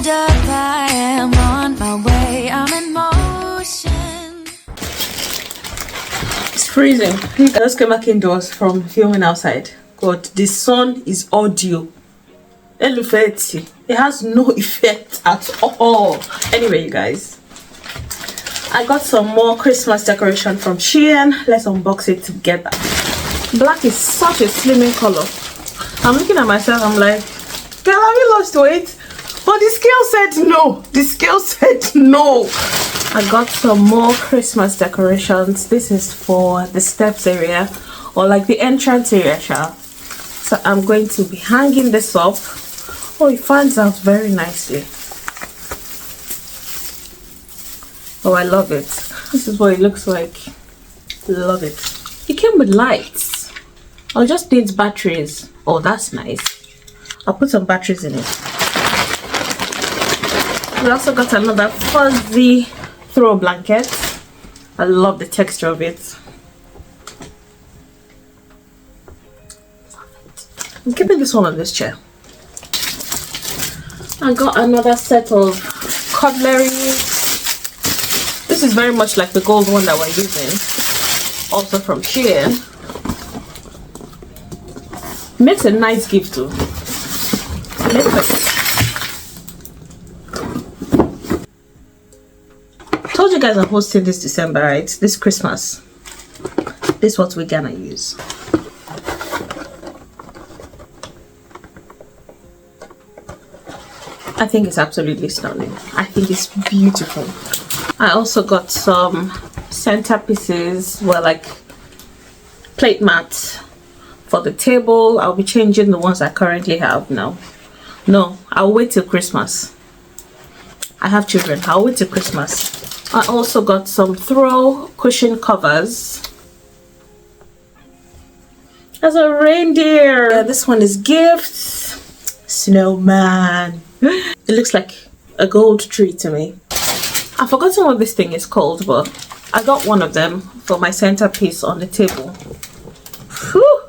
hold up, I am on my way, I'm in motion. It's freezing. I just came back indoors from filming outside. God, the sun is audio. It has no effect at all. Anyway, you guys, I got some more Christmas decoration from Shein. Let's unbox it together. Black is such a slimming color. I'm looking at myself, I'm like, girl, have you lost weight? But the scale said no. The scale said no. I got some more Christmas decorations. This is for the steps area, or like the entrance area, so I'm going to be hanging this up. Oh, it fans out very nicely. Oh, I love it. This is what it looks like. Love it. It came with lights. I'll just need batteries. Oh, that's nice. I'll put some batteries in it. We also got another fuzzy throw blanket. I love the texture of it. I'm keeping this one on this chair. I got another set of cutlery. This is very much like the gold one that we're using, also from Shein. Makes a nice gift too. Told you guys I'm hosting this December, right? This Christmas. This is what we're gonna use. I think it's absolutely stunning. I think it's beautiful. I also got some centerpieces, well, like plate mats for the table. I'll be changing the ones I currently have now. No, I'll wait till Christmas. I have children. I'll wait till Christmas. I also got some throw cushion covers. There's a reindeer. Yeah, this one is gifts. Snowman. It looks like a gold tree to me. I've forgotten what this thing is called, but I got one of them for my centerpiece on the table. Whew.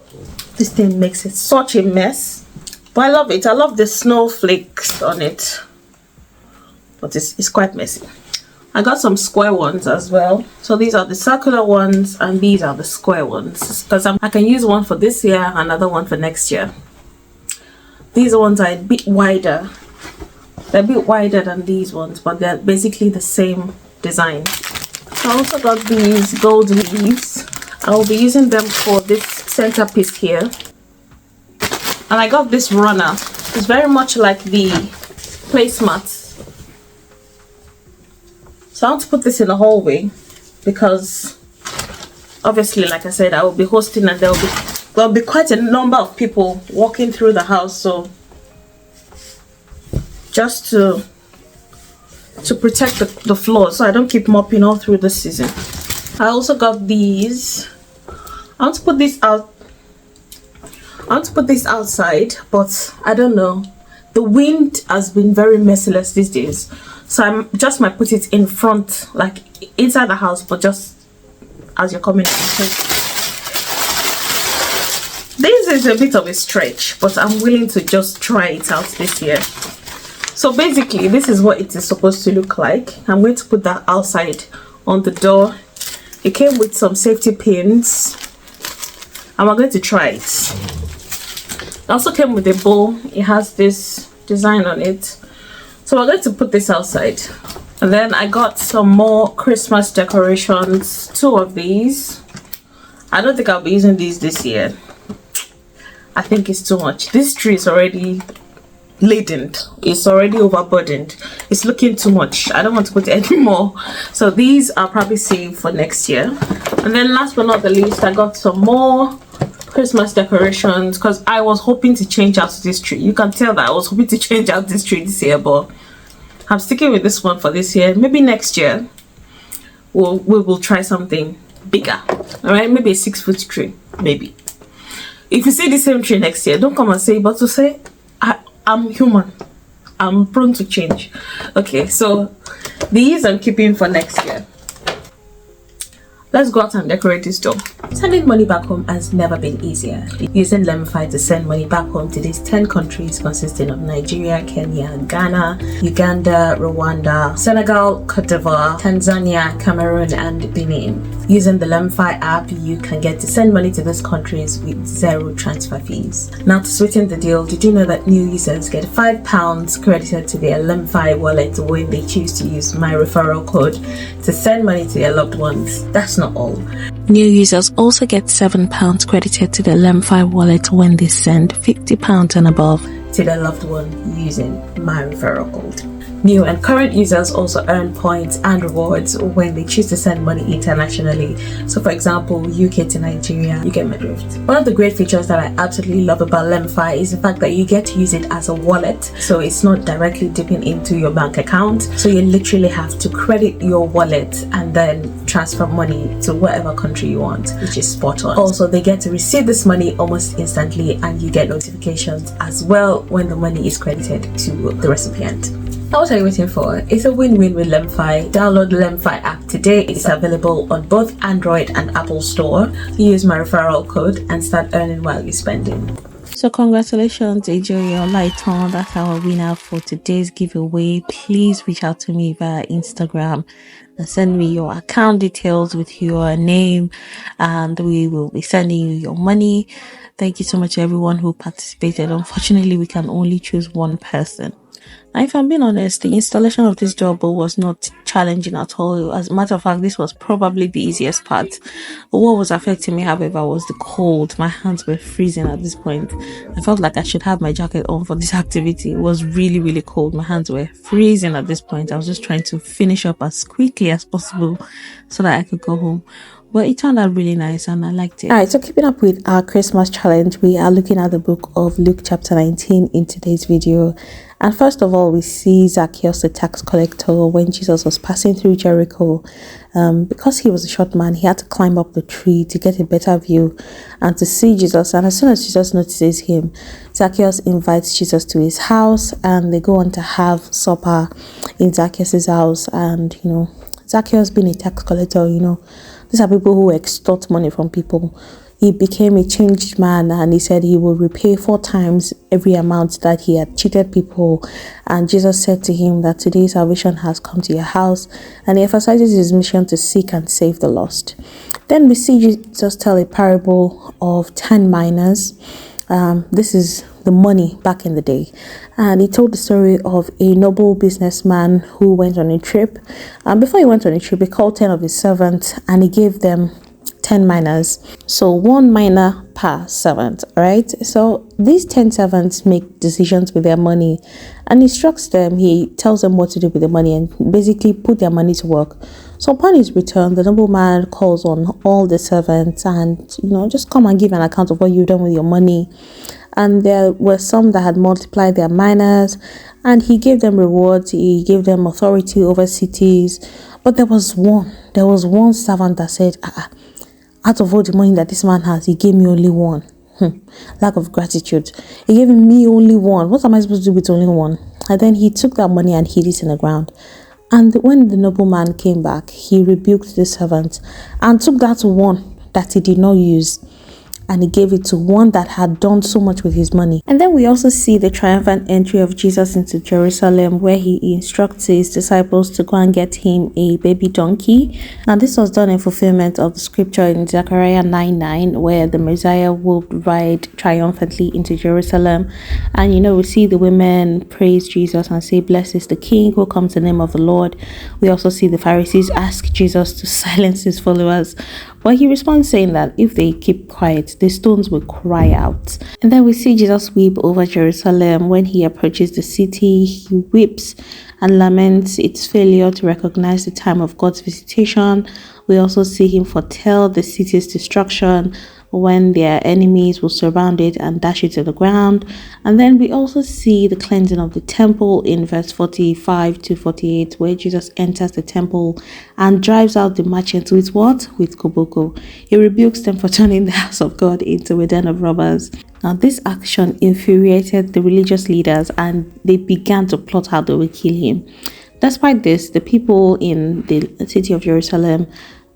This thing makes it such a mess, but I love it. I love the snowflakes on it, but it's quite messy. I got some square ones as well. So these are the circular ones and these are the square ones, because I can use one for this year, another one for next year. These ones are a bit wider. They're a bit wider than these ones, but they're basically the same design. I also got these gold leaves. I will be using them for this centerpiece here. And I got this runner. It's very much like the placemat. So I want to put this in the hallway because obviously, like I said, I will be hosting and there'll be quite a number of people walking through the house. So just to protect the floor so I don't keep mopping all through the season. I also got these. I want to put this out. I want to put this outside, but I don't know. The wind has been very merciless these days, so I just might put it in front, like inside the house, but just as you're coming in. This is a bit of a stretch, but I'm willing to just try it out this year. So basically, this is what it is supposed to look like. I'm going to put that outside on the door. It came with some safety pins, and we're going to try it. It also came with a bowl. It has this design on it. So we're going to put this outside. And then I got some more Christmas decorations, 2 of these. I don't think I'll be using these this year. I think it's too much. This tree is already laden. It's already overburdened. It's looking too much. I don't want to put it anymore. So these I'll probably save for next year. And then last but not the least, I got some more Christmas decorations because I was hoping to change out this tree. You can tell that I was hoping to change out this tree this year, but I'm sticking with this one for this year. Maybe next year we will try something bigger. All right, maybe a 6-foot tree, maybe. If you see the same tree next year, don't come and say, but to say I'm human, I'm prone to change. Okay, so these I'm keeping for next year. Let's go out and decorate this door. Sending money back home has never been easier. Using Lemify to send money back home to these 10 countries consisting of Nigeria, Kenya, Ghana, Uganda, Rwanda, Senegal, Cote d'Ivoire, Tanzania, Cameroon, and Benin. Using the Lemify app, you can get to send money to these countries with 0 transfer fees. Now, to sweeten the deal, did you know that new users get £5 credited to their Lemify wallet when they choose to use my referral code to send money to their loved ones? That's not all. New users also get £7 credited to their Lemify wallet when they send £50 and above to their loved one using my referral code. New and current users also earn points and rewards when they choose to send money internationally. So for example, UK to Nigeria, you get my drift. One of the great features that I absolutely love about Lemify is the fact that you get to use it as a wallet. So it's not directly dipping into your bank account. So you literally have to credit your wallet and then transfer money to whatever country you want, which is spot on. Also, they get to receive this money almost instantly, and you get notifications as well when the money is credited to the recipient. Now, what are you waiting for? It's a win-win with Lemify. Download the Lemify app today. It's available on both Android and Apple Store. Use my referral code and start earning while you're spending. So congratulations, Ejoyo Lighton. That's our winner for today's giveaway. Please reach out to me via Instagram and send me your account details with your name, and we will be sending you your money. Thank you so much to everyone who participated. Unfortunately, we can only choose one person. Now, if I'm being honest, the installation of this doorbell was not challenging at all. As a matter of fact, this was probably the easiest part. But what was affecting me, however, was the cold. My hands were freezing at this point. I felt like I should have my jacket on for this activity. It was really, really cold. My hands were freezing at this point. I was just trying to finish up as quickly as possible so that I could go home. But it turned out really nice and I liked it. Alright, so keeping up with our Christmas challenge, we are looking at the book of Luke chapter 19 in today's video. And first of all, we see Zacchaeus, the tax collector, when Jesus was passing through Jericho. Because he was a short man, he had to climb up the tree to get a better view and to see Jesus. And as soon as Jesus notices him, Zacchaeus invites Jesus to his house, and they go on to have supper in Zacchaeus' house. And, Zacchaeus being a tax collector, these are people who extort money from people. He became a changed man, and he said he will repay 4 times every amount that he had cheated people. And Jesus said to him that today salvation has come to your house, and he emphasizes his mission to seek and save the lost. Then we see Jesus tell a parable of 10 miners. This is the money back in the day, and he told the story of a noble businessman who went on a trip, and before he went on a trip, he called 10 of his servants and he gave them 10 miners, so 1 miner per servant. Right, so these 10 servants make decisions with their money and instructs them. He tells them what to do with the money and basically put their money to work. So upon his return, the nobleman calls on all the servants and just come and give an account of what you've done with your money. And there were some that had multiplied their miners, and he gave them rewards. He gave them authority over cities. But there was one servant that said, out of all the money that this man has, he gave me only 1. Lack of gratitude. He gave me only 1. What am I supposed to do with only 1? And then he took that money and hid it in the ground. And when the nobleman came back, he rebuked the servant and took that 1 that he did not use, and he gave it to one that had done so much with his money. And then we also see the triumphant entry of Jesus into Jerusalem, where he instructs his disciples to go and get him a baby donkey. Now, this was done in fulfillment of the scripture in Zechariah 9:9, where the Messiah would ride triumphantly into Jerusalem. And we see the women praise Jesus and say, "Blessed is the King who comes in the name of the Lord." We also see the Pharisees ask Jesus to silence his followers, but he responds saying that if they keep quiet, the stones will cry out. And then we see Jesus weep over Jerusalem. When he approaches the city, he weeps and laments its failure to recognize the time of God's visitation. We also see him foretell the city's destruction when their enemies will surround it and dash it to the ground. And then we also see the cleansing of the temple in verse 45 to 48, where Jesus enters the temple and drives out the merchants with what? With koboko. He rebukes them for turning the house of God into a den of robbers. Now, this action infuriated the religious leaders, and they began to plot how they would kill him. Despite this, the people in the city of Jerusalem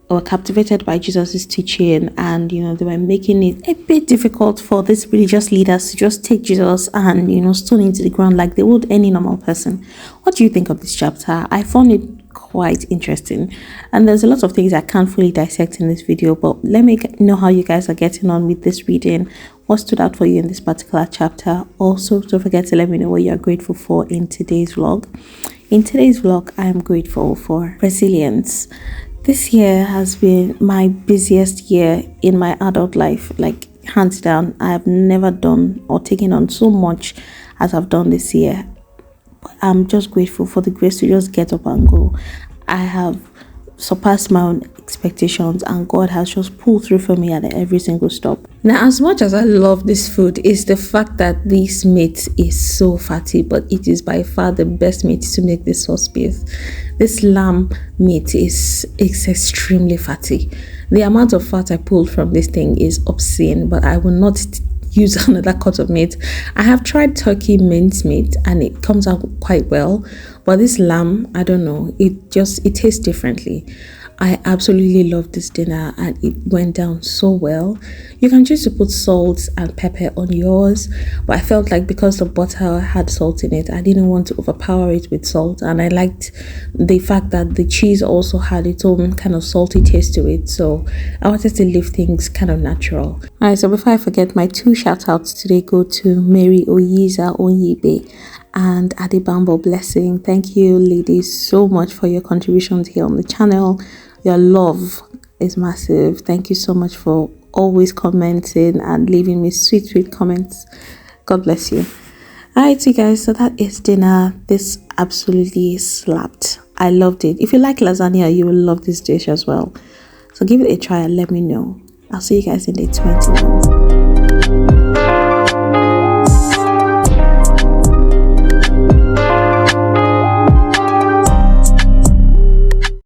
were captivated by Jesus's teaching, and they were making it a bit difficult for these religious leaders to just take Jesus and stone into the ground like they would any normal person. What do you think of this chapter? I found it quite interesting, and there's a lot of things I can't fully dissect in this video, but let me know how you guys are getting on with this reading. What stood out for you in this particular chapter? Also, don't forget to let me know what you're grateful for in today's vlog. In today's vlog, I am grateful for resilience. This year has been my busiest year in my adult life, like hands down. I have never done or taken on so much as I've done this year. I'm just grateful for the grace to just get up and go. I have surpassed my own expectations, and God has just pulled through for me at every single stop. Now, as much as I love this food, is the fact that this meat is so fatty, but it is by far the best meat to make this sauce with. This lamb meat is extremely fatty. The amount of fat I pulled from this thing is obscene, but I will not use another cut of meat. I have tried turkey mince meat and it comes out quite well, but this lamb, I don't know, it tastes differently. I absolutely love this dinner and it went down so well. You can choose to put salt and pepper on yours, but I felt like because the butter had salt in it, I didn't want to overpower it with salt, and I liked the fact that the cheese also had its own kind of salty taste to it, so I wanted to leave things kind of natural. Alright, so before I forget, my two shout outs today go to Mary Oyiza Onyibe and Adibambo Blessing. Thank you ladies so much for your contributions here on the channel. Your love is massive. Thank you so much for always commenting and leaving me sweet comments. God bless you. Alright, so guys, so that is dinner. This absolutely slapped. I loved it. If you like lasagna, you will love this dish as well. So give it a try and let me know. I'll see you guys in day 20 now.